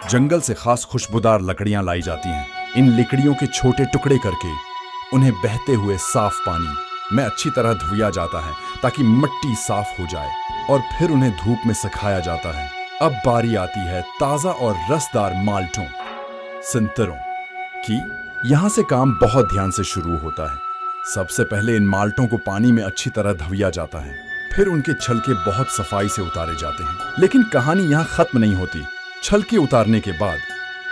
जंगल से खास खुशबूदार लकड़ियां लाई जाती हैं। इन लकड़ियों के छोटे टुकड़े करके उन्हें बहते हुए साफ पानी में अच्छी तरह धुया जाता है ताकि मिट्टी साफ हो जाए और फिर उन्हें धूप में सुखाया जाता है। अब बारी आती है ताजा और रसदार माल्टों संतरों की। यहाँ से काम बहुत ध्यान से शुरू होता है। सबसे पहले इन माल्टों को पानी में अच्छी तरह धुया जाता है, फिर उनके छलके बहुत सफाई से उतारे जाते हैं। लेकिन कहानी यहाँ खत्म नहीं होती। छलके उतारने के बाद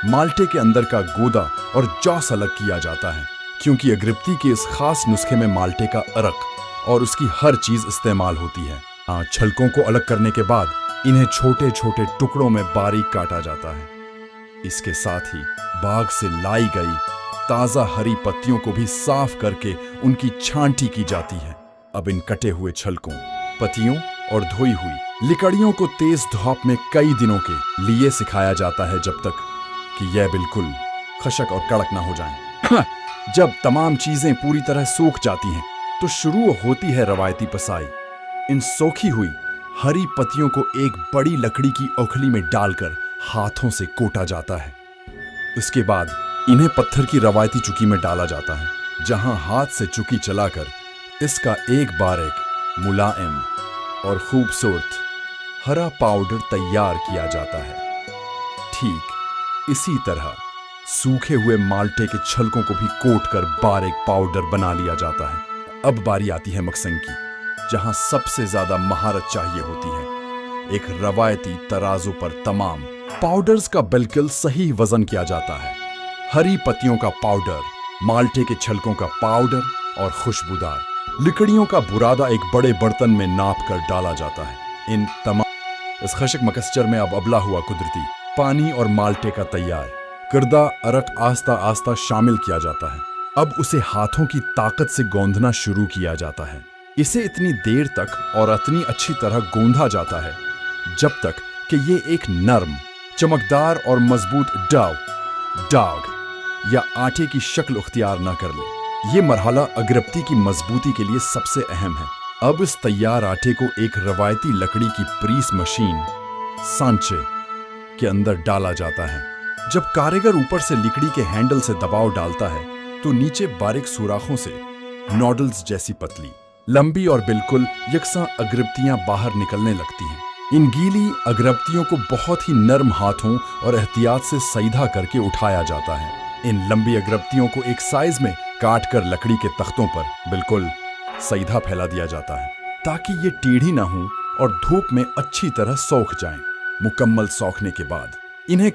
माल्टे के अंदर का गोदा और जौस अलग किया जाता है, क्योंकि अगरबत्ती के इस खास नुस्खे में माल्टे का अरक और उसकी हर चीज इस्तेमाल होती है। छलकों को अलग करने के बाद इन्हें छोटे छोटे टुकड़ों में बारीक काटा जाता है। इसके साथ ही बाग से लाई गई ताजा हरी पत्तियों को भी साफ करके उनकी छांटी की जाती है। अब इन कटे हुए छलकों, पत्तियों और धोई हुई लकड़ियों को तेज धूप में कई दिनों के लिए सिखाया जाता है, जब तक कि यह बिल्कुल खशक और कड़क ना हो जाएं। जब तमाम चीजें पूरी तरह सूख जाती हैं तो शुरू होती है रवायती पसाई। इन सोखी हुई हरी पत्तियों को एक बड़ी लकड़ी की ओखली में डालकर हाथों से कोटा जाता है। उसके बाद इन्हें पत्थर की रवायती चुकी में डाला जाता है, जहां हाथ से चुकी चलाकर इसका एक बारीक, मुलायम और खूबसूरत हरा पाउडर तैयार किया जाता है। ठीक इसी तरह सूखे हुए माल्टे के छलकों को भी कोट कर बारीक पाउडर बना लिया जाता है। अब बारी आती है मकसंग की, जहां सबसे ज्यादा महारत चाहिए होती है। एक रवायती तराजू पर तमाम पाउडर्स का बिल्कुल सही वजन किया जाता है। हरी पत्तियों का पाउडर, माल्टे के छलकों का पाउडर और खुशबूदार लकड़ियों का बुरादा एक बड़े बर्तन में नाप कर डाला जाता है। इन तमाम इस खशक मकसचर में अब अबला हुआ कुदरती पानी और माल्टे का तैयार करदा अरक आस्ता आस्ता शामिल किया जाता है। अब उसे हाथों की ताकत से गूंदना शुरू किया जाता है। इसे इतनी देर तक और इतनी अच्छी तरह गूंदा जाता है जब तक कि ये एक नरम, चमकदार और मजबूत डाग या आटे की शक्ल अख्तियार न कर ले। ये मरहला अगरबत्ती की मजबूती के लिए सबसे अहम है। अब इस तैयार आटे को एक रवायती लकड़ी की प्रीस मशीन सांचे के अंदर डाला जाता है। जब कारीगर ऊपर से लकड़ी के हैंडल से दबाव डालता है तो नीचे बारीक सुराखों से नॉडल्स जैसी पतली, लंबी और बिल्कुल यकसा अगरबत्तियां बाहर निकलने लगती हैं। इन गीली अगरबत्तियों को बहुत ही नरम हाथों और एहतियात से सीधा करके उठाया जाता है। इन लंबी अगरबत्तियों को एक साइज में काट कर लकड़ी के तख्तों पर बिल्कुल सीधा फैला दिया जाता है, ताकि ये टेढ़ी ना हो और धूप में अच्छी तरह सूख जाएं। मुकम्मल सूखने के बाद इन्हें